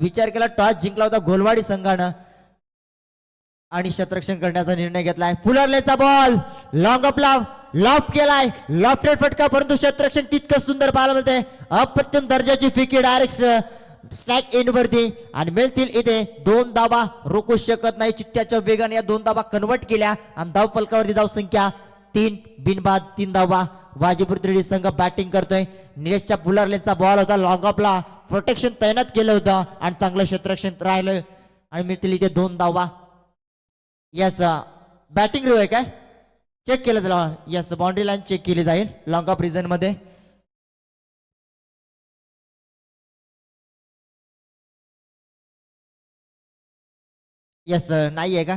विचार केला, टॉस जिंकला होता गोलवाडी संघानं आणि क्षेत्ररक्षण करण्याचा निर्णय घेतलाय. फुलरलेचा बॉल लॉंग अपला लॉफ केलाय, लॉफ्टेड फटका, परंतु क्षेत्ररक्षण तितकं सुंदर पाहायला मिळते. अप्रतिम दर्जाची फिकी डायरेक्ट स्ट्राइक एंड वरती आणि मिळतील इथे 2 धावा. रोखू शकत नाही चित्त्याच्या वेगाने या 2 धावा कन्वर्ट केल्या आणि धाव फलकावरती धाव संख्या 3 बिनबाद 3 धावा. वाजीपूर त्रिडी संघ बॅटिंग करतोय. निलेशच्या फुलरलेचा बॉल होता, लॉंग अपला प्रोटेक्शन तैनात केलं होतं आणि चांगलं क्षेत्ररक्षण राहिलं आणि मिळतील इथे 2 धावा. यस बॅटिंग रिव्ह्यू आहे काय चेक केलं त्याला. यस बाउंड्री लाईन चेक केली जाईल लॉंग ऑफ रिझन मध्ये. यस नाही आहे का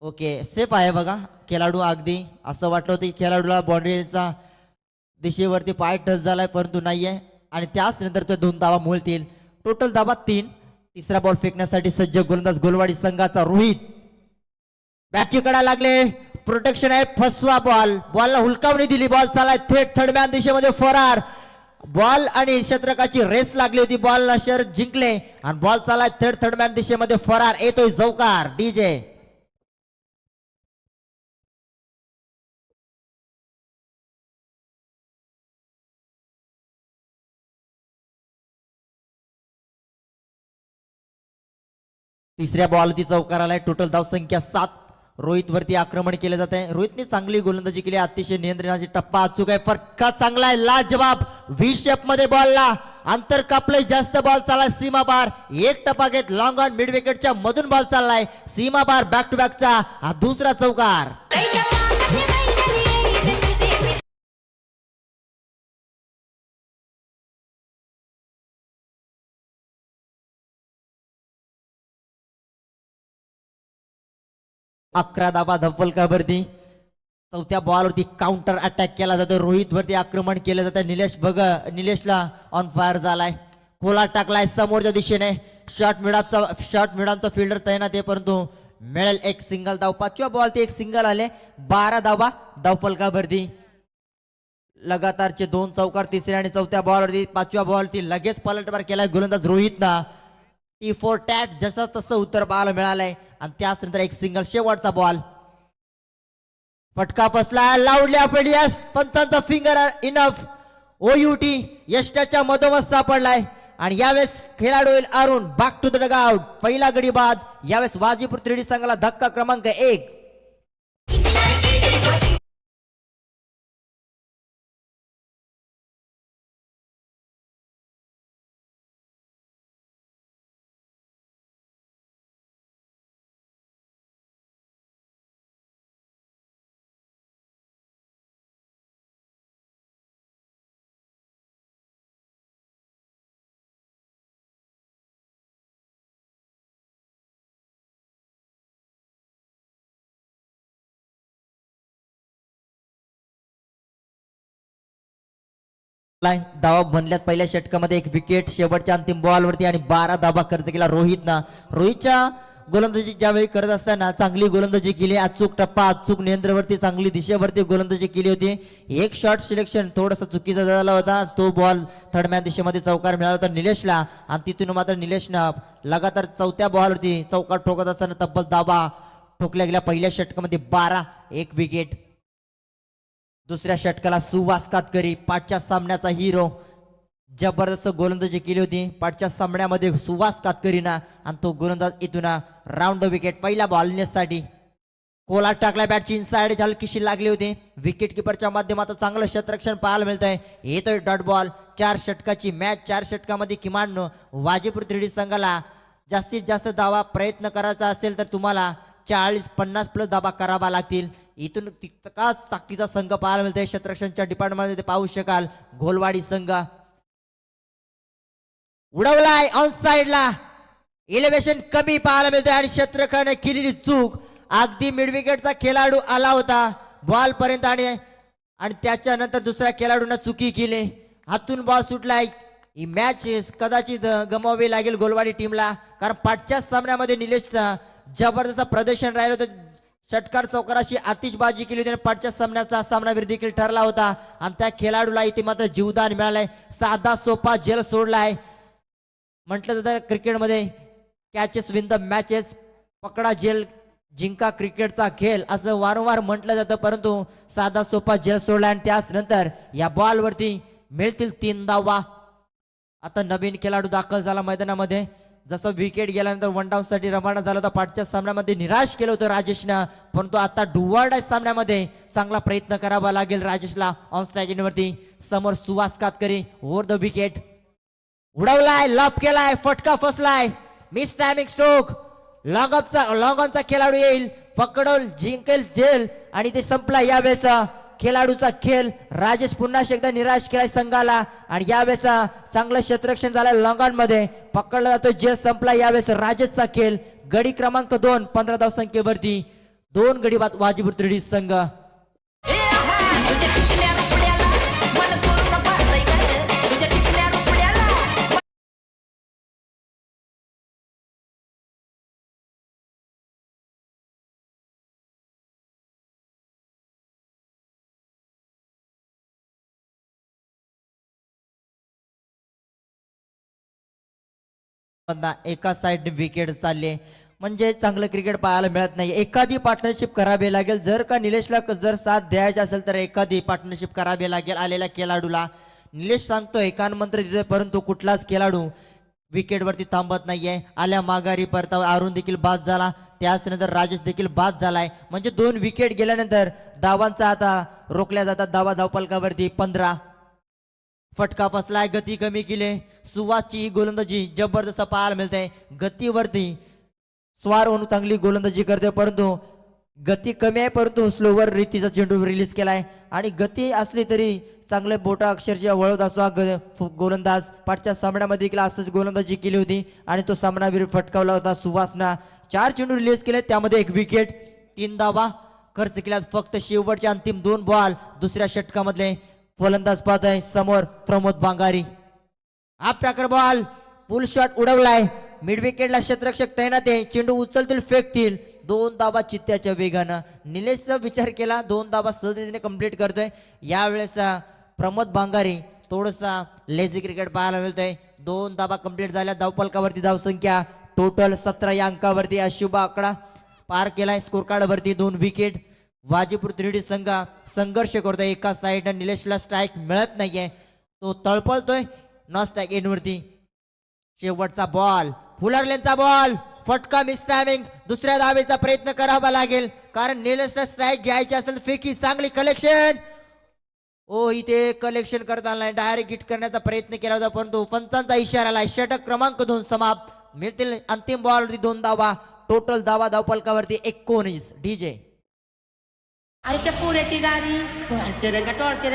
ओके सेफ आहे बघा. खेळाडू अगदी असं वाटलं होतं की खेळाडूला बाउंड्रीचा दिशेवरती पाय टच झालाय परंतु नाही आहे आणि त्याच नंतर ते 2 धावा मोलतील. टोटल धावा 3. तिसरा बॉल फेकण्यासाठी सज्ज गोलंदाज गोलवाडी संघाचा रोहित. बॅटची कडा लागले, प्रोटेक्शन आहे, फसवा बॉल, बॉलला हुलकावणी दिली, बॉल चालाय थेट थर्ड मॅन दिशेमध्ये फरार. बॉल आणि क्षेत्रकाची रेस लागली होती, बॉल शर जिंकले आणि बॉल चालाय थर्ड मॅन दिशेमध्ये फरार. येतोय चौकार डीजे. तिसऱ्या बॉलवरती चौकार आलाय. टोटल धाव संख्या 7. रोहित वरती आक्रमण केलं जात आहे. रोहितने चांगली गोलंदाजी केली, अतिशय नियंत्रणाची टप्पा अचूक आहे, फटका चांगला आहे, लाजवाब. व्ही शेप मध्ये बॉलला अंतर कापलंय, जास्त बॉल चाललाय सीमा बार. एक टप्पा घेत लॉंग ऑन मिड विकेटच्या मधून बॉल चाललाय सीमा बार. बॅक टू बॅकचा हा दुसरा चौकार. अकरा धावा धफलकावरती. चौथ्या बॉलवरती काउंटर अटॅक केला जातो, रोहित वरती आक्रमण केलं जातं. निलेशला ऑन फायर झालाय, खोला टाकलाय समोरच्या दिशेने. शॉर्ट मिडाचा फिल्डर तैनात आहे परंतु मिळेल एक सिंगल धाव. 5व्या बॉलवरती एक सिंगल आले. 12 धावा धावफलकावरती. लगातारचे 2 चौकार तिसऱ्या आणि चौथ्या बॉलवरती. 5व्या बॉलवरती लगेच पलटवार केलाय गोलंदाज रोहितनं. T4 टॅट जसं तसं उत्तर पाहायला मिळालंय आणि त्यानंतर एक सिंगल. शेवटचा बॉल फटका बसला, लावल्या पडल्यास पंचांचा फिंगर इनफ. OUT यष्टाच्या मधोमध सापडलाय आणि यावेळेस खेळाडू होईल Arun. Back to the dugout. पहिला गडी बाद. यावेळेस वाजीपूर त्रिडी संघाला धक्का क्रमांक 1. धावा बनल्यात पहिल्या षटकामध्ये एक विकेट. शेवटच्या अंतिम बॉलवरती आणि 12 धावा खर्च केला रोहितनं. रोहितच्या गोलंदाजी ज्यावेळी करत असताना चांगली गोलंदाजी केली, अचूक टप्पा, अचूक नियंत्रणावरती, चांगली दिशेवरती गोलंदाजी केली होती. एक शॉट सिलेक्शन थोडासा चुकीचा झाला होता, तो बॉल थर्ड मॅन दिशेमध्ये चौकार मिळाला होता निलेशला आणि तिथून मात्र निलेशनं लगातार 4थ्या बॉलवरती चौकार ठोकत असताना तब्बल धावा ठोकल्या गेल्या. पहिल्या षटकामध्ये 12, एक विकेट. दुसऱ्या षटकाला सुवास कातकरी, पाठच्या सामन्याचा हिरो, जबरदस्त गोलंदाजी केली होती पाठच्या सामन्यामध्ये सुवास कातकरीना आणि तो गोलंदाज इथून राऊंड द विकेट. पहिला बॉलनेससाठी कोला टाकला, बॅटची इनसाइड हलकीशी लागली होती. विकेट किपरच्या माध्यमातून चांगलं क्षेत्ररक्षण पाहायला मिळतंय. येतोय डॉट बॉल. 4 षटकाची मॅच. 4 षटकामध्ये किमान वाजीपूर त्रिडी संघाला जास्तीत जास्त धावा प्रयत्न करायचा असेल तर तुम्हाला 40-50 प्लस धावा करावा लागतील. इथून तितकाच ताकदीचा संघ पाहायला मिळतोय. क्षेत्ररक्षणच्या डिपार्टमेंटमध्ये पाहू शकाल गोलवाडी संघ उडवलाय ऑन साइडला. इलेव्हेशन कमी पाहायला मिळतोय आणि क्षेत्ररक्षणाने केलेली चूक. अगदी मिड विकेटचा खेळाडू आला होता बॉल पर्यंत आणि त्याच्यानंतर दुसऱ्या खेळाडूंना चुकी केली. हातून बॉल सुटलाय. ही मॅच कदाचित गमवावी लागेल गोलवाडी टीमला, कारण पाठच्या सामन्यामध्ये निलेशचा जबरदस्त प्रदर्शन राहिलं होतं. षटकार चौकाराशी आतिषबाजी केली होती. पाठच्या सामन्याचा सामनावीर देखील ठरला होता आणि त्या खेळाडूला इथे मात्र जीवदान मिळालंय. साधा सोपा जेल सोडलाय. म्हटलं जातं क्रिकेटमध्ये कॅचेस विन द मॅचेस, पकडा जेल जिंका क्रिकेटचा खेळ असं वारंवार म्हटलं जातं, परंतु साधा सोपा जेल सोडला आणि त्याच नंतर या बॉलवरती मिळतील 3 धावा. आता नवीन खेळाडू दाखल झाला मैदानामध्ये. जसं विकेट गेल्यानंतर वन डाऊन साठी रवाना झाला होता, पाठच्या सामन्यामध्ये निराश केलं होतं राजेशनं, परंतु आता डुवार्ड सामन्यामध्ये चांगला प्रयत्न करावा लागेल राजेशला. ऑन स्ट्राईक वरती समोर Suhas Katkari over the wicket, उडवलाय, लॉप केलाय, फटका फसलाय, मिस टायमिंग स्ट्रोक. लॉंग ऑनचा खेळाडू येईल, पकडल जिंकेल जेल आणि ते संपला यावेळेस खेळाडूचा खेळ. राजेश पुन्हा एकदा निराश केलाय संघाला आणि यावेळेस चांगलं क्षेत्ररक्षण झालं लॉंग ऑन मध्ये, पकडला जातो जेल, संपला यावेळेस राजेशचा खेळ. गडी क्रमांक 2 15 धावसंख्येवरती 2 गडी वाजीपूर त्रिडी संघ. एका साइड विकेट चालले म्हणजे चांगलं क्रिकेट पाहायला मिळत नाही. एखादी पार्टनरशिप करावी लागेल, जर का निलेशला जर साथ द्यायची असेल तर एखादी पार्टनरशिप करावी लागेल आलेल्या खेळाडूला. निलेश सांगतोय कानमंत्र तिथे, परंतु कुठलाच खेळाडू विकेटवरती थांबत नाहीये. आल्या माघारी परतावा अरुण देखील बाद झाला, त्याच नंतर राजेश देखील बाद झालाय, म्हणजे 2 विकेट गेल्यानंतर धावांचा आता रोखल्या जातात. धावपलकावरती 15. फटका फसलाय, गती कमी केली. सुवासची गोलंदाजी जबरदस्त पाहायला मिळते. गतीवरती स्वार होऊन चांगली गोलंदाजी करते, परंतु गती कमी आहे, परंतु स्लोवर रीतीचा चेंडू रिलीज केलाय आणि गती असली तरी चांगले बोटा अक्षरशः वळवत असतो हा गोलंदाज. पाठच्या सामन्यामध्ये देखील असंच गोलंदाजी केली होती आणि तो सामना विरुद्ध फटकावला होता. सुवासना 4 चेंडू रिलीज केले, त्यामध्ये 1 विकेट, 3 धावा खर्च केल्यास. फक्त शेवटचे अंतिम 2 बॉल दुसऱ्या षटकामधले फलंदाज पाहत आहे समोर प्रमोद बांगारी. हा प्रकार बॉल पुल शॉट उडवलाय, मिड विकेटला क्षेत्ररक्षक तैनात आहे, चेंडू उचलतील फेकतील. 2 धावा चित्त्याच्या वेगानं. निलेशचा विचार केला, 2 धावा सहजतेने कंप्लीट करतोय. यावेळेस प्रमोद बांगारी थोडसा लेझी क्रिकेट पाहायला मिळतोय. 2 धावा कंप्लीट झाल्या. धावपलकावरती धावसंख्या टोटल 17 या अंकावरती अशुभ आकडा पार केलाय. स्कोर कार्ड वरती 2 विकेट. वाजीपूर त्रिडी संघ संघर्ष करतोय. एका साईडनं निलेशला स्ट्राईक मिळत नाहीये, तो तळपळतोय नॉन स्ट्राईक एंडवरती. शेवटचा बॉल, फुलरलेनचा बॉल, फटका, मिस टायमिंग. दुसऱ्या धावेचा प्रयत्न करावा लागेल, कारण निलेशला स्ट्राईक घ्यायची असेल. फेकी चांगली कलेक्शन, ओ इथे कलेक्शन करताना डायरेक्ट हिट करण्याचा प्रयत्न केला होता, परंतु पंचांचा इशारा आला. षटक क्रमांक 2 समाप्त. मिळतील अंतिम बॉलवरती 2 धावा. टोटल धावा धावपलकावरती 19. डीजे अरे त्या पुण्याची गाडी टॉर्चर का टॉर्चर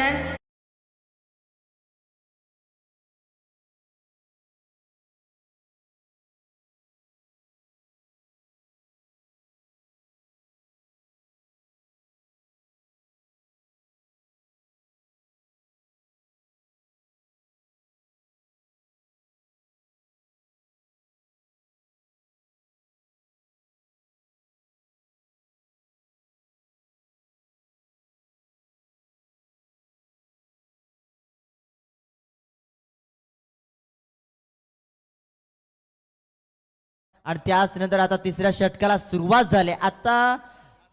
आणि त्याच नंतर आता तिसऱ्या षटकाला सुरुवात झाली. आता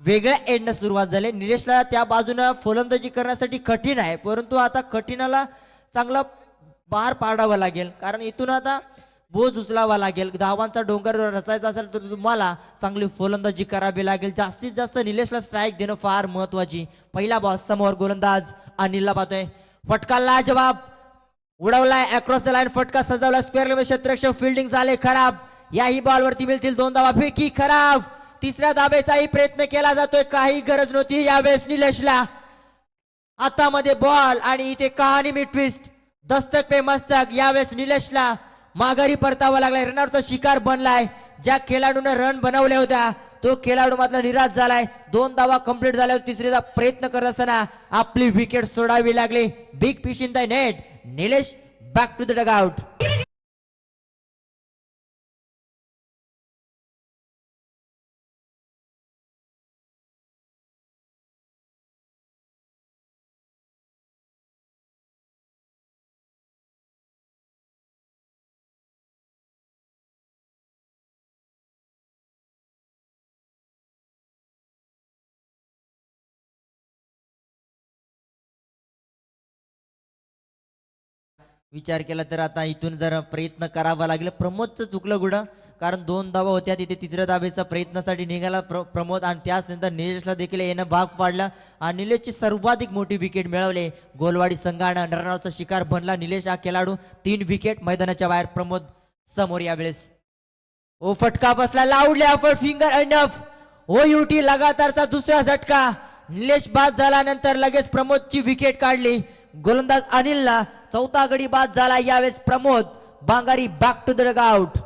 वेगळ्या एंडनं सुरुवात झाली. निलेशला त्या बाजूनं फलंदाजी करण्यासाठी कठीण आहे, परंतु आता कठीणाला चांगला पार पाडावा लागेल, कारण इथून आता बोज उचलावा लागेल. धावांचा डोंगर जर रचायचा असेल तर तुम्हाला चांगली फलंदाजी करावी लागेल. जास्तीत जास्त निलेशला स्ट्राईक देणं फार महत्वाची. पहिला बॉल समोर गोलंदाज अनिलला पाहतोय. फटका लाजवाब उडवलाय अक्रॉस द लाईन, फटका सजवला स्क्वेअर क्षेत्ररक्षक, फिल्डिंग झाले खराब. याही बॉलवरती मिळतील 2 धावा. फेकी खराब. तिसऱ्या धावेचाही प्रयत्न केला जातोय, काही गरज नव्हती यावेळेस निलेशला. हातामध्ये बॉल आणि इथे कहाणी मी ट्विस्ट, दस्तक पे मस्तक. यावेळेस निलेशला माघारी परतावा लागलाय, रनआउटचा शिकार बनलाय. ज्या खेळाडूने रन बनवल्या होत्या तो खेळाडू मात्र निराश झालाय. 2 धावा कंप्लीट झाल्या, तिसरीचा प्रयत्न करत असताना आपली विकेट सोडावी लागली. Big fish in the net. Nilesh back to the dugout. विचार केला तर आता इथून जर प्रयत्न करावा लागेल. प्रमोदचं चुकलं गुडं, कारण 2 धावा होत्या तिथे. तिसऱ्या धावेचा प्रयत्नासाठी निघाला प्रमोद आणि त्यानंतर निलेशला देखील येणं भाग पाडलं आणि निलेशची सर्वाधिक मोठी विकेट मिळवले. गोलवाडी संघानं रनआउटचा शिकार बनला निलेश हा खेळाडू. 3 विकेट मैदानाच्या बाहेर. प्रमोद समोर यावेळेस. ओ फटका बसला, लावले आपण फिंगर एनफ. ओ युटी लगातारचा दुसरा झटका. निलेश बाद झाल्यानंतर लगेच प्रमोदची विकेट काढली. गोलंदाज अनिलला चौथा गडी बाद झाला. यावेळेस Pramod Bangari back to the dugout.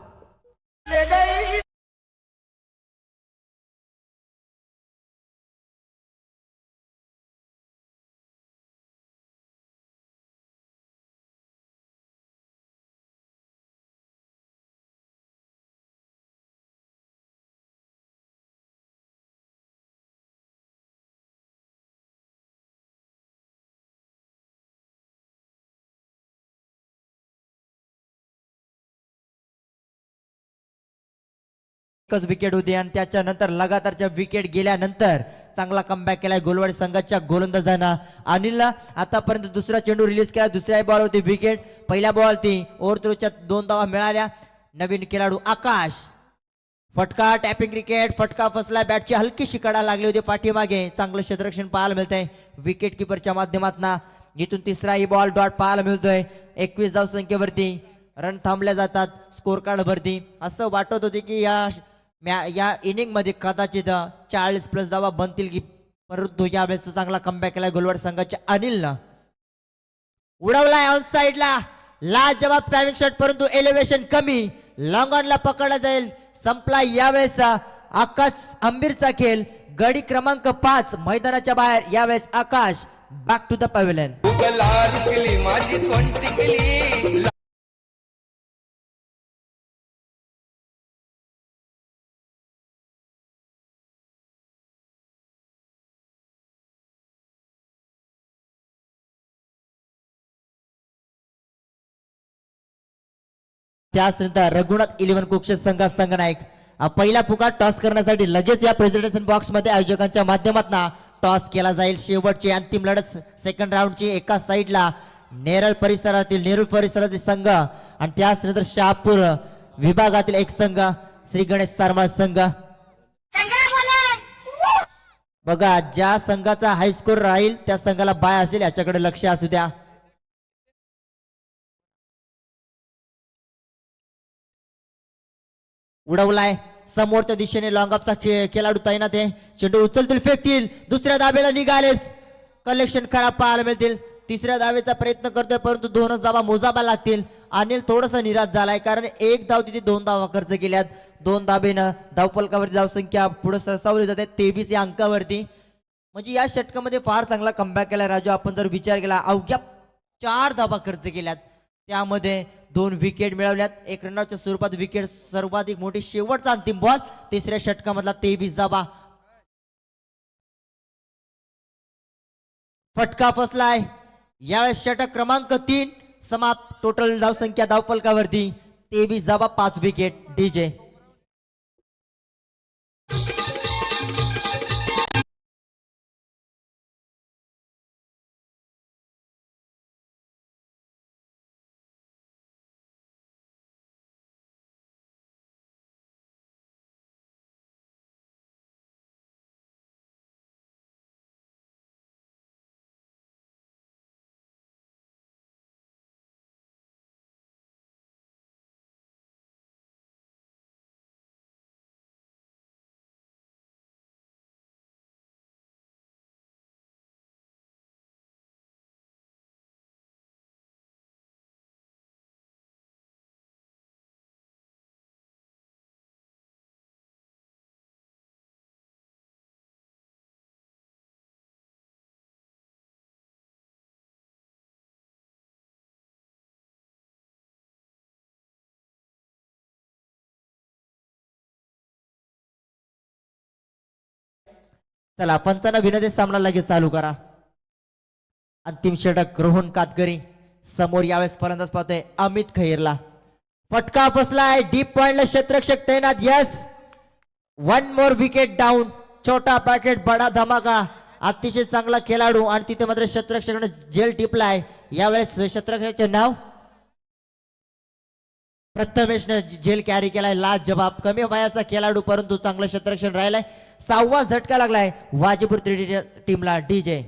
एकच विकेट होती आणि त्याच्यानंतर लगातारच्या विकेट गेल्यानंतर चांगला कमबॅक केलाय गोलवाडी संघाच्या गोलंदाजांना. अनिलला आतापर्यंत दुसरा चेंडू रिलीज केला. दुसऱ्या बॉलवरती विकेट. पहिल्या बॉलवरती ओव्हरथ्रोच्या 2 धावा मिळाल्या. नवीन खेळाडू आकाश. फटका टॅपिंग क्रिकेट. फटका फसला. बॅटची हलकीशी कडा लागली होती पाठीमागे. चांगलं क्षेत्ररक्षण पाहायला मिळतंय विकेट किपरच्या माध्यमातून. इथून तिसराही बॉल डॉट पाहायला मिळतोय. 21 धाव संख्येवरती रन थांबल्या जातात स्कोर कार्ड वरती. असं वाटत होते की या इनिंग मध्ये कदाचित 40+ धावा बनतील की, परंतु यावेळेस चांगला कमबॅक केलाय गोलवाड संघाच्या अनिलनं. उडवलाय ऑन साइडला. लाजवाब टायमिंग शॉट, परंतु एलिव्हेशन कमी. लॉंग ऑनला पकडला जाईल. संपला यावेळेस आकाश आंबीरचा खेळ. गडी क्रमांक 5 मैदानाच्या बाहेर. यावेळेस आकाश बॅक टू द पॅव्हेलियन. त्यानंतर रघुनाथ 11 कुक्षे संघ संघनायक. पहिला पुकार टॉस करण्यासाठी लगेच या प्रेझेंटेशन बॉक्स मध्ये आयोजकांच्या माध्यमातून टॉस केला जाईल. शेवटची अंतिम लढत सेकंड राऊंडची. एका साईडला नेरूळ परिसरातील संघ आणि त्यानंतर शहापूर विभागातील एक संघ श्री गणेश सारमाळ संघ. बघा, ज्या संघाचा हाय स्कोर राहील त्या संघाला बाय असेल, याच्याकडे लक्ष असू द्या. उडवलाय समोरच्या दिशेने. लॉंग ऑफचा खेळाडू तैनात आहे. चेंडू उचलतील, फेकतील. दुसऱ्या दाबेला निघालेच. कलेक्शन खराब पाहायला मिळतील. तिसऱ्या दावेचा प्रयत्न करतोय, परंतु 2च धावा मोजाव्या लागतील. अनिल थोडासा निराश झालाय, कारण 1 धाव तिथे 2 धावा खर्च केल्यात. 2 धाबेनं धावफलकावरती धावसंख्या पुढे सरसावली जाते 23 या अंकावरती. म्हणजे या षटकामध्ये फार चांगला कमबॅक केला राजू. आपण जर विचार केला, अवघ्या 4 धावा खर्च केल्यात. त्यामध्ये 2 विकेट मिळवल्यात. 1 रनआउटच्या स्वरूपात विकेट सर्वाधिक मोठी. शेवटचा अंतिम बॉल तिसऱ्या षटकामधला 23 धावा. फटका फसलाय. यावेळेस षटक क्रमांक 3 समाप्त. टोटल धावसंख्या धावफलकावरती 23 धावा 5 विकेट. डीजे चला, पंचांना विनंती, सामना लगेच चालू करा. अंतिम षटक रोहन कातकरी समोर. यावेळेस फलंदाज पाहतोय अमित खैरला. फटका फसलाय. डीप पॉइंटला क्षेत्ररक्षक तैनात. Yes, 1 more wicket down. छोटा पॅकेट बडा धमाका. अतिशय चांगला खेळाडू आणि तिथे मात्र क्षेत्ररक्षकाने जेल टिपलाय. यावेळेस क्षेत्ररक्षकाचे नाव प्रथमेशनं झेल कॅरी केलाय, लाज जबाब. कमी वयाचा खेळाडू परंतु चांगलं क्षेत्ररक्षण राहिलाय. 6वा झटका लागलाय वाजीपूर टीमला. DJ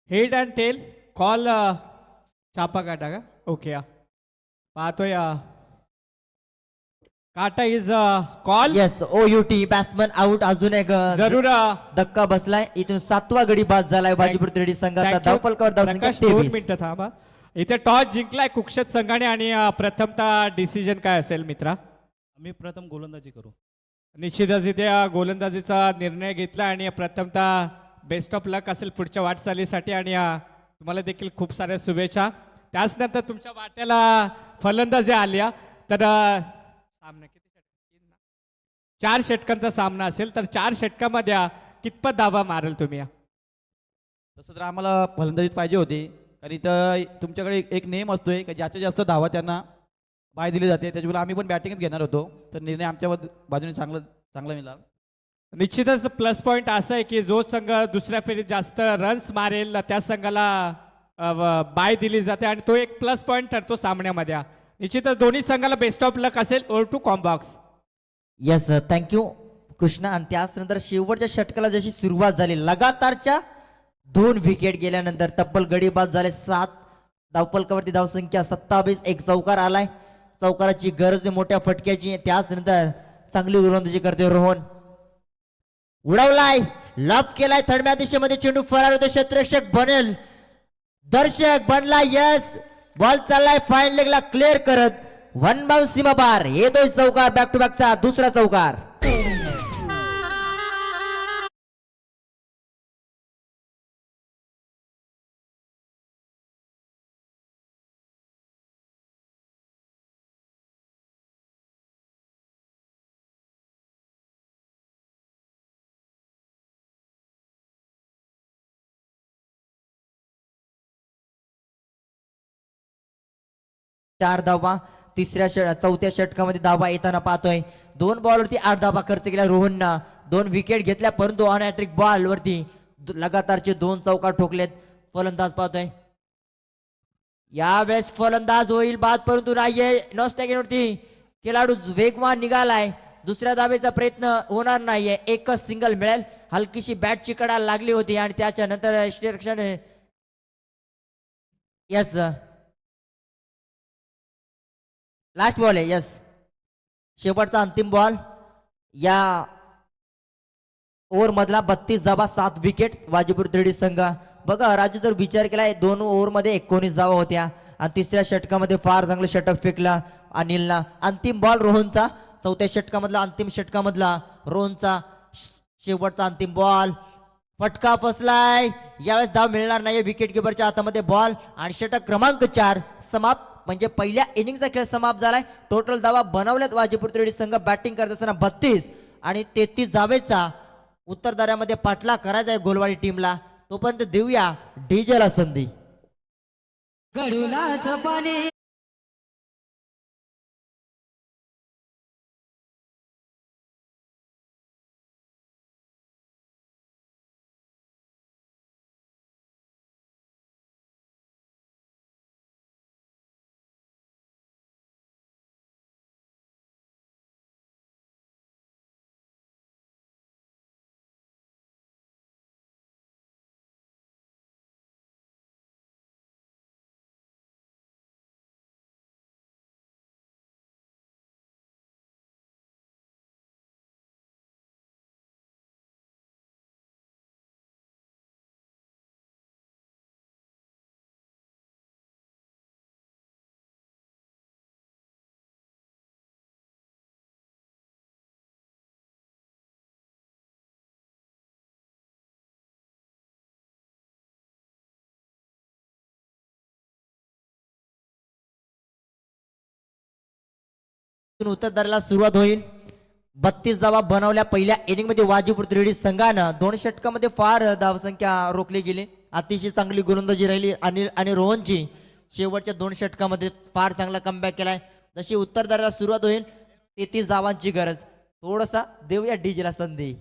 head and tail call. छापा काटा का? ओके या पाहतोय. काटा is call. Yes. OUT batsman out. अजून एक जरूर. धक्का बसलाय. इथून 7वा गडी बाद झालाय वाजीपूर त्रिडी संघाचा. धावफलकावर धावसंख्या 2 23. मिनिटं थांबा. इथे टॉस जिंकलाय कुक्षत संघाने आणि प्रथमतः डिसिजन काय असेल मित्रा? आम्ही प्रथम गोलंदाजी करू. निश्चितच इथे गोलंदाजीचा निर्णय घेतला आणि प्रथमतः बेस्ट ऑफ लक असेल पुढच्या वाटचालीसाठी आणि तुम्हाला देखील खूप साऱ्या शुभेच्छा. त्याचनंतर तुमच्या वाट्याला फलंदाजी आल्या तर सामना किती षटक? 4 षटकांचा सामना असेल तर 4 षटकामध्ये कितपत धावा मारेल तुम्ही? तसं तर आम्हाला फलंदाजीत पाहिजे होती, कारण इथं तुमच्याकडे एक नेम असतोय की जास्तीत जास्त धावा त्यांना बाय दिली जाते. त्याच्यामुळे आम्ही पण बॅटिंगच घेणार होतो, तर निर्णय आमच्या बाजूने चांगला मिळाला. निश्चितच प्लस पॉईंट असं आहे की जो संघ दुसऱ्या फेरीत जास्त रन्स मारेल त्या संघाला बाय दिली जाते आणि तो एक प्लस पॉईंट ठरतो सामन्यामध्ये. निश्चितच दोन्ही संघाला बेस्ट ऑफ लक असेल. Over to com box. Yes. Thank you Krishna. आणि त्याचनंतर शेवटच्या षटकाला जशी सुरुवात झाली, लगातारच्या 2 विकेट गेल्यानंतर तब्बल गडी बाद झाले. 7 धावफलकावरती धावसंख्या 27. एक चौकार आलाय. चौकाराची गरज आहे मोठ्या फटक्याची. त्याचनंतर चांगली गोलंदाजी करते रोहन. उडवलाय, लफ केलाय. थर्ड दिशेमध्ये चेंडू फरार होतो. क्षेत्ररक्षक बनेल, दर्शक बनला. यस. बॉल चाललाय फाईन लेगला क्लिअर करत 1 बाउंस सीमा पार. हे 2 चौकार बॅक टू बॅकचा दुसरा चौकार. चार धावा. चौथ्या षटकामध्ये धावा येताना पाहतोय. 2 बॉलवरती 8 धावा खर्च केल्या रोहनना. 2 विकेट घेतल्या परंतु ऑन हॅट्रिक बॉल वरती लगातारचे 2 चौकार ठोकलेत. फलंदाज पाहतोय. यावेळेस फलंदाज होईल बाद परंतु नाहीये. नॉस्टॅगेवरती खेळाडू वेगवान निघालाय. दुसऱ्या धावेचा प्रयत्न होणार नाहीये. एकच सिंगल मिळेल. हलकीशी बॅटची कडा लागली होती आणि त्याच्यानंतर क्षेत्ररक्षण. यस. लास्ट बॉल आहे. यस. शेवटचा अंतिम बॉल या ओव्हर मधला. 32 धावा 7 विकेट वाजीपूर त्रिडी संघ. बघा राजू, जर विचार केलाय 2 ओव्हरमध्ये 19 धावा होत्या आणि तिसऱ्या षटकामध्ये फार चांगलं षटक फेकला अनिलला. अंतिम बॉल रोहनचा. चौथ्या षटकामधला अंतिम षटकामधला रोहनचा शेवटचा अंतिम बॉल. फटका फसलाय. यावेळेस धाव मिळणार नाही. विकेट किपरच्या हातामध्ये बॉल आणि षटक क्रमांक 4 समाप्त. म्हणजे पहिल्या इनिंगचा खेळ समाप्त झालाय. टोटल धावा बनवल्यात वाजीपूर त्रिडी संघ बॅटिंग करत असताना 32 आणि 33 धावेचा उत्तरदारामध्ये पाठला करायचा आहे गोलवाडी टीमला. तोपर्यंत देऊया डीजेला संधी. इथून उत्तरदाराला सुरुवात होईल. 32 धावा बनवल्या पहिल्या इनिंग मध्ये वाजीपूर त्रिवेणी संघानं. 2 षटकामध्ये फार धावसंख्या रोखली गेली. अतिशय चांगली गोलंदाजी राहिली अनिल आणि रोहनची. शेवटच्या 2 षटकामध्ये फार चांगला कमबॅक केलाय. जशी उत्तरदाराला सुरुवात होईल 33 धावांची गरज. थोडासा देऊया डीजेला संधी.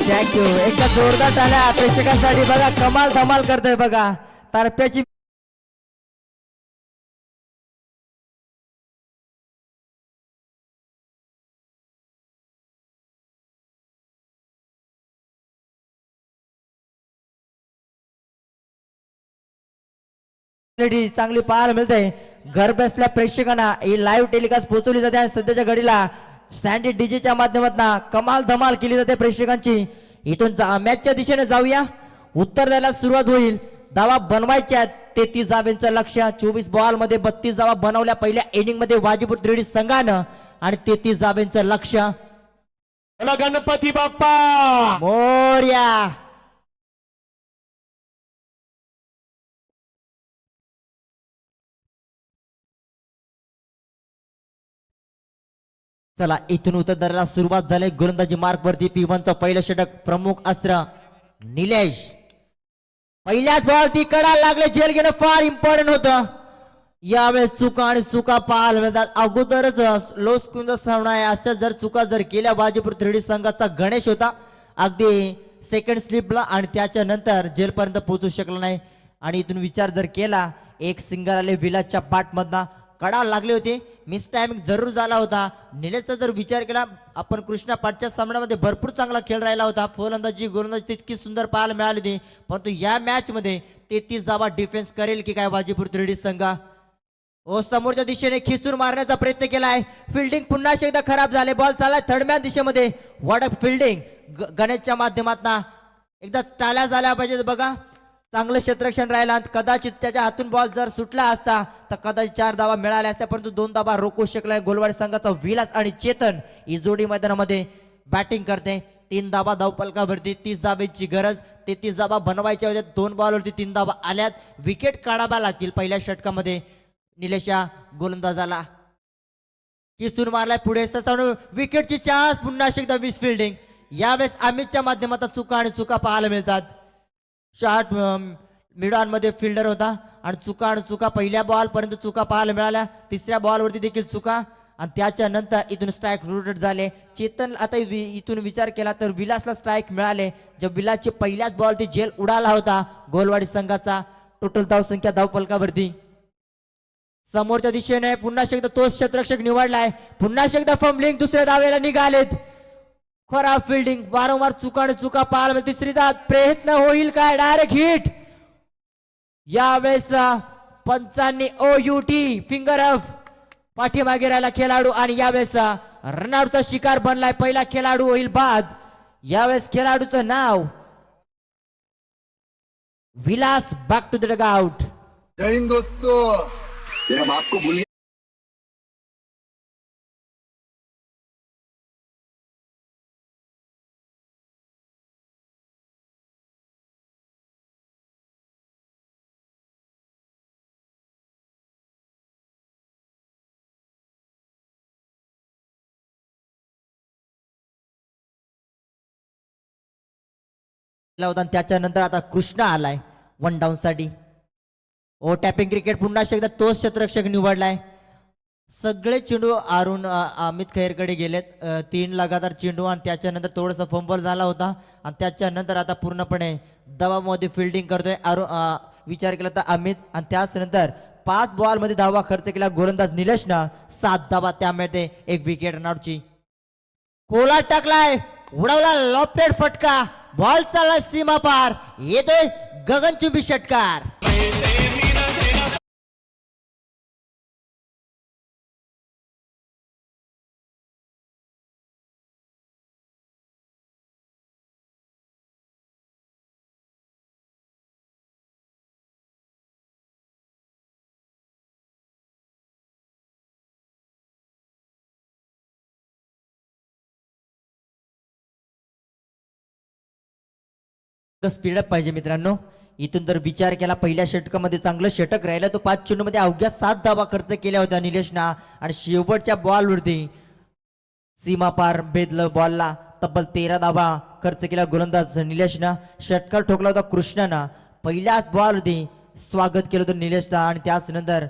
थँक्यू एकदा जोरदार टाळ्या प्रेक्षकांसाठी. बघा कमाल धमाल करतोय बघा. तारप्याची चांगली पाहायला मिळते. घर बसल्या प्रेक्षकांना ही लाईव्ह टेलिकास्ट पोहोचवली जाते आणि सध्याच्या घडीला सँडी डीजेच्या माध्यमातून कमाल धमाल केली जाते प्रेक्षकांची. इथून मॅचच्या दिशेने जाऊया. उत्तर द्यायला सुरुवात होईल. धावा बनवायच्या 33 धावांचं लक्ष. 24 बॉल मध्ये 32 धावा बनवल्या पहिल्या इनिंग मध्ये वाजीपूर त्रिवेणी संघानं आणि 33 धावांचं लक्ष. गणपती बाप्पा मोरया. चला इथून उत्तरदाराला सुरुवात झाली. गोलंदाजी मार्क वरती P1चं पहिलं षटक. प्रमुख अस्त्र निलेश. पहिल्याच बॉलती कडा लागले. जेल घेणं फार इम्पॉर्टंट होतं. यावेळेस चुका आणि चुका पाहायला मिळतात. अगोदरच लो स्कोरचा सामना आहे. अशा जर चुका जर केल्या वाजीपूर त्रिवेणी संघाचा गणेश होता अगदी सेकंड स्लिपला आणि त्याच्या नंतर जेलपर्यंत पोहोचू शकला नाही. आणि इथून विचार जर केला एक सिंगल आले विलासच्या पाठमधनं. कडा लागले होते. मिस टायमिंग जरूर झाला होता. निलेशचा जर विचार केला आपण कृष्णा पाठच्या सामन्यामध्ये भरपूर चांगला खेळ राहिला होता. फलंदाजी गोलंदाजी तितकी सुंदर पाहायला मिळाली होती. परंतु या मॅच मध्ये 33 धावा डिफेन्स करेल की काय वाजीपूर त्रिवेणी संघ. समोरच्या दिशेने खिचून मारण्याचा प्रयत्न केलाय. फिल्डिंग पुन्हा एकदा खराब झाले. बॉल चाललाय थर्ड मॅन दिशेमध्ये. वॉट फिल्डिंग गणेशच्या माध्यमातून. एकदा टाळ्या झाल्या पाहिजे बघा. चांगलं क्षेत्ररक्षण राहिला. कदाचित त्याच्या हातून बॉल जर सुटला असता तर कदाचित 4 धावा मिळाल्या असत्या. परंतु 2 धावा रोखू शकलाय. गोलवाडी संघाचा विलास आणि चेतन ही जोडी मैदानामध्ये बॅटिंग करते. 3 धावा धावपलकावरती. 30 धावेची गरज. 33 धावा बनवायच्या होत्या. 2 बॉलवरती 3 धावा आल्यात. विकेट काढाव्या लागतील पहिल्या षटकामध्ये. निलेशच्या गोलंदाजाला किचून मारलाय पुढे. विकेटची चान्स. पुन्हा एकदा मिस फिल्डिंग. यावेळेस अमितच्या माध्यमातून चुका आणि चुका पाहायला मिळतात. शॉर्ट मिडॉन मध्ये फिल्डर होता आणि चुका आणि चुका पहिल्या बॉल पर्यंत चुका पाहायला मिळाल्या. तिसऱ्या बॉलवरती देखील चुका आणि त्याच्या नंतर इथून स्ट्राईक रोटेट झाले. चेतन आता इथून विचार केला तर विलासला स्ट्राईक मिळाले. जब विलासची पहिल्याच बॉल ती जेल उडाला होता गोलवाडी संघाचा. टोटल धावसंख्या धावपलकावरती. समोरच्या दिशेने पुन्हा एकदा तोच क्षेत्ररक्षक निवडलाय. पुन्हा एकदा फंबलिंग. दुसऱ्या धावेला निघालेत. खराब फिल्डिंग. वारंवार चुका आणि चुका पाहायला. तिसरीचा प्रयत्न होईल काय. Direct hit. यावेळेस पंचांनी OUT फिंगर अप पाठीमागे राहिला खेळाडू आणि यावेळेस रनआउटचा शिकार बनलाय. पहिला खेळाडू होईल बाद. यावेळेस खेळाडूचं नाव Vilas. Back to the dugout. जय हिंद दोस्तों, तेरा बाप को भूल केला होता आणि त्याच्यानंतर आता कृष्णा आलाय वन डाऊन साठी. ओ टॅपिंग क्रिकेट पुन्हा एकदा तोच क्षेत्ररक्षक निवडलाय. सगळे चेंडू अमित खैरकडे गेलेत. 3 लगातार चेंडू आणि त्याच्यानंतर थोडंसं फंबल झाला होता आणि त्याच्यानंतर आता पूर्णपणे दबावामध्ये फिल्डिंग करतोय विचार केला तर अमित. आणि त्याचनंतर 5 बॉलमध्ये धावा खर्च केला गोलंदाज निलेशनं. 7 धावा त्यामध्ये 1 विकेट रनआउटची. कोला टाकलाय, उडवला लॉफ्टेड फटका, बॉल चालला सीमा पार, येतोय गगनचुंबी षटकार. स्पीडअप पाहिजे मित्रांनो. इथून जर विचार केला पहिल्या षटकामध्ये चांगलं षटक राहिलं तो 5 चेंडूमध्ये अवघ्या 7 धावा खर्च केल्या होत्या निलेशना. आणि शेवटच्या बॉलवरती सीमा पार भेदलं बॉलला. तब्बल 13 धावा खर्च केला गोलंदाज निलेशना. षटकार ठोकला होता कृष्णानं. पहिल्याच बॉलवरती स्वागत केलं होतं निलेशचा. आणि त्याच नंतर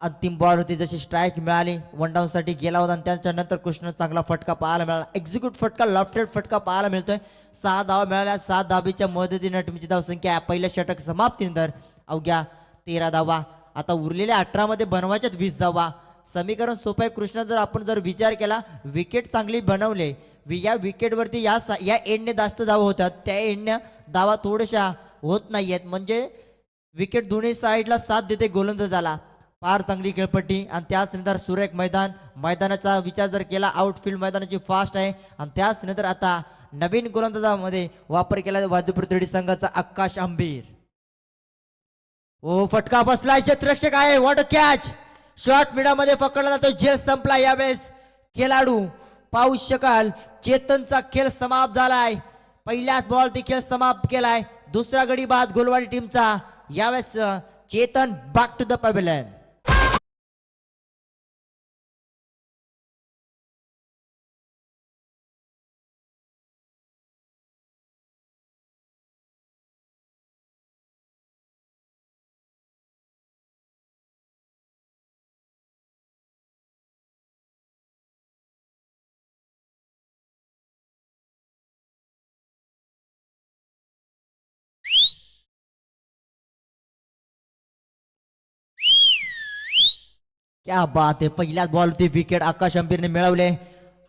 अंतिम बॉल होती जशी स्ट्राईक मिळाली वन डाऊन साठी गेला होता आणि त्याच्यानंतर कृष्ण चांगला फटका पाहायला मिळाला. एक्झिक्यूट फटका, लेफ्ट फटका पाहायला मिळतोय. 6 धावा मिळाल्या. 7 धाबीच्या मदतीने टीमची धावसंख्या पहिल्या षटक समाप्तीनंतर अवघ्या 13 धावा. आता उरलेल्या 18 मध्ये बनवायच्यात 20 धावा. समीकरण सोपं आहे कृष्ण. जर आपण जर विचार केला विकेट चांगली बनवले, या विकेटवरती या एंडने जास्त धावा होतात, त्या एंडने धावा थोड्याशा होत नाहीयेत. म्हणजे विकेट दोन्ही साईडला साथ देते गोलंदाजाला. फार चांगली खेळपट्टी. आणि त्याच नंतर सुरेख मैदानाचा विचार जर केला आउटफील्ड मैदानाची फास्ट आहे. आणि त्याच नंतर आता नवीन गोलंदाजामध्ये वापर केला वाजूपूर त्रिडी संघाचा आकाश आंबीर. ओ फटका बसलाय, क्षेत्ररक्षक आहे, व्हॉट अ कॅच. शॉर्ट मीडियामध्ये पकडला जातो. झेल संपला. यावेळेस खेळाडू पाहू शकाल चेतनचा खेळ समाप्त झालाय. पहिल्याच बॉल ती खेळ समाप्त केलाय. दुसरा गडी बाद गोलवाडी टीमचा. यावेळेस Chetan back to the pavilion. क्या बात आहे. पहिल्याच बॉल ते विकेट आकाश अंबीरने मिळवले.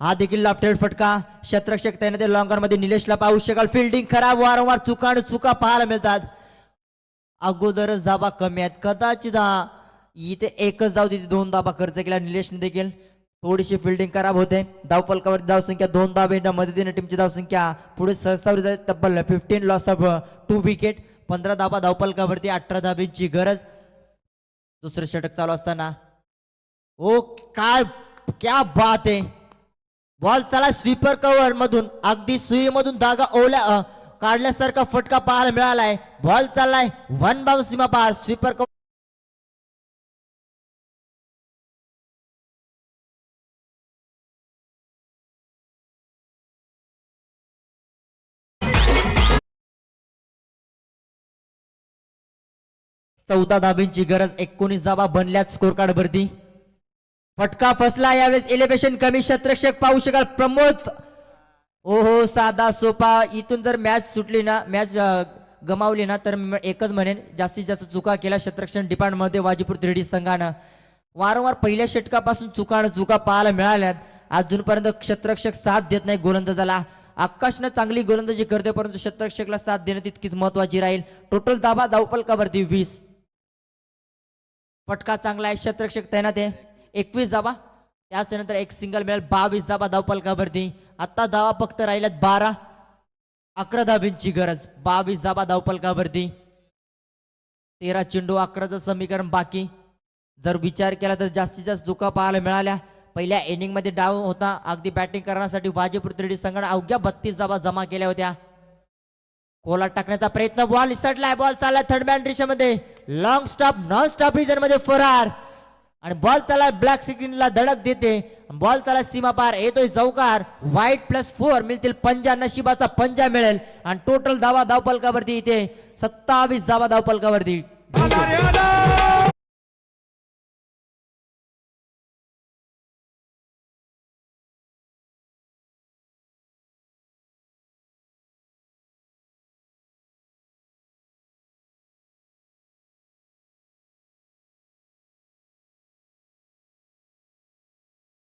हा देखील लेफ्ट फटका. क्षेत्ररक्षक तैनात लॉंगर मध्ये निलेशला पाहू शकाल. फिल्डिंग खराब, वारंवार चुका पाहायला मिळतात. अगोदरच धाबा कमी आहेत. कदाचित इथे एकच धाव तिथे 2 धाबा खर्च केला निलेशने देखील. थोडीशी फिल्डिंग खराब होते. धावफलकावर धावसंख्या 2 धावेच्या मदतीने टीमची धावसंख्या पुढे सहस्तावली जाते. तब्बल 15 लॉस ऑफ 2 विकेट. 15 धाबा धावफलकावरती, 18 धाब्यांची गरज. दुसरं षटक चालू असताना ओ काय क्या बात आहे. बॉल चला स्वीपर कव्हर मधून अगदी सुईमधून धागा ओल्या काढल्यासारखा फटका पाहायला मिळालाय. बॉल चाललाय 1 बाउंस सीमा पार. स्वीपर कव्हर चौदा धाब्यांची गरज. 19 धाबा बनल्यात स्कोर कार्ड वरती. फटका फसला. यावेळेस एलिव्हेशन कमी. क्षेत्ररक्षक पाहू शकाल प्रमोद. ओहो साधा सोपा. इथून जर मॅच सुटली ना, मॅच गमावली ना, तर एकच म्हणेन जास्तीत जास्त चुका केल्या क्षेत्ररक्षण डिपार्टमेंटमध्ये वाजीपूर त्रिडी संघानं. वारंवार पहिल्या षटकापासून चुका पाहायला मिळाल्यात. अजूनपर्यंत क्षेत्ररक्षक साथ देत नाही गोलंदाजाला. आकाशनं चांगली गोलंदाजी करते परंतु क्षेत्ररक्षकला साथ देणं तितकीच महत्वाची राहील. टोटल धाबा धावफलकावरती 20. फटका चांगला आहे. क्षेत्ररक्षक तैनात आहे. 21 धाबा. त्याच्यानंतर एक सिंगल मिळेल. 22 धाबा धावफलकावरती. आता धावा फक्त राहिल्यात 12. 11 धाब्यांची गरज. 22 धाबा धावफलकावरती. 13 चेंडू 11चं समीकरण बाकी. जर विचार केला तर जास्तीत जास्त चुका पाहायला मिळाल्या. पहिल्या इनिंग मध्ये डाव होता. अगदी बॅटिंग करण्यासाठी वाजीपूर त्रिडी संघाने अवघ्या 32 धाबा जमा केल्या होत्या. कोला टाकण्याचा प्रयत्न. बॉल इसटलाय. बॉल चाललाय थर्ड मॅन रेषेमध्ये. Long stop, non stop region मध्ये फरार. आणि बॉल चाला ब्लॅक स्क्रीनला धडक देते. बॉल चाला सीमा पार येतोय चौकार. वाईट +4 मिळतील पंजा. नशिबाचा पंजा मिळेल आणि टोटल धावा धावपलकावरती इथे 27 धावा धावपलकावरती.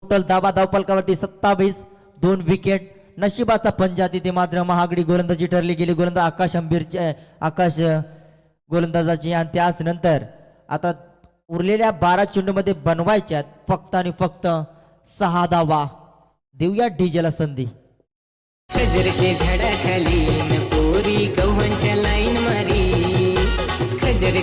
टोटल धावा धावपलकावरती 27. 2 विकेट. नशिबाचा पंजा तिथे मात्र महागडी गोलंदाजी ठरली गेली. गोलंदाज आकाश गोलंदाजाची. आणि त्याच नंतर आता उरलेल्या 12 चेंडूमध्ये बनवायच्यात फक्त आणि फक्त 6 धावा. देऊया डीजेला संधी. खजरचे झाडाखाली न पोरी गव्हांच्या लाईन मारी. खजर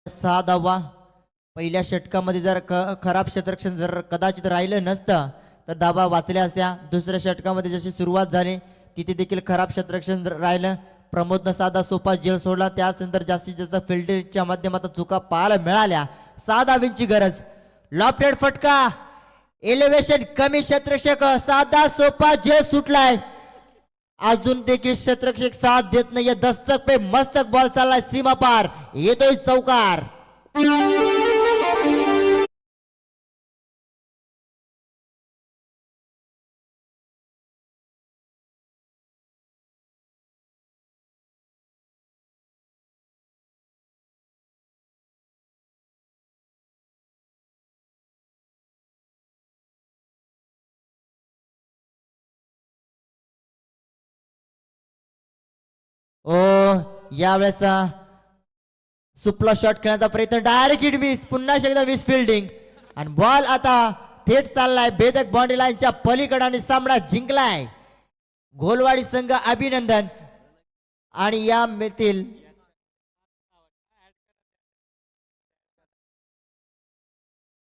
सहा धावा. पहिल्या षटकामध्ये जर खराब क्षेत्ररक्षण जर कदाचित राहिलं नसतं तर धावा वाचल्या असत्या. दुसऱ्या षटकामध्ये जशी सुरुवात झाली तिथे देखील खराब क्षेत्ररक्षण राहिलं. प्रमोदनं साधा सोपा झेल सोडला. त्यानंतर जास्तीत जास्त फिल्डिंगच्या माध्यमातून चुका पाहायला मिळाल्या. 6 धावांची गरज. लॉफ्टेड फटका. एलिव्हेशन कमी क्षेत्ररक्षक. साधा सोपा झेल सुटलाय. अजून देखील क्षेत्ररक्षक साथ देत नाहीये. दस्तक पे मस्तक बॉल चाललाय सीमा पार. येतोय चौकार. ओ यावेळेस सुपला शॉट खेळण्याचा प्रयत्न. Direct hit miss. पुन्हा एकदा मिस फिल्डिंग. आणि बॉल आता थेट चाललाय भेदक बाउंड्री लाईनच्या पलीकडे आणि सामना जिंकलाय घोलवाडी संघ. अभिनंदन. आणि या मिळतील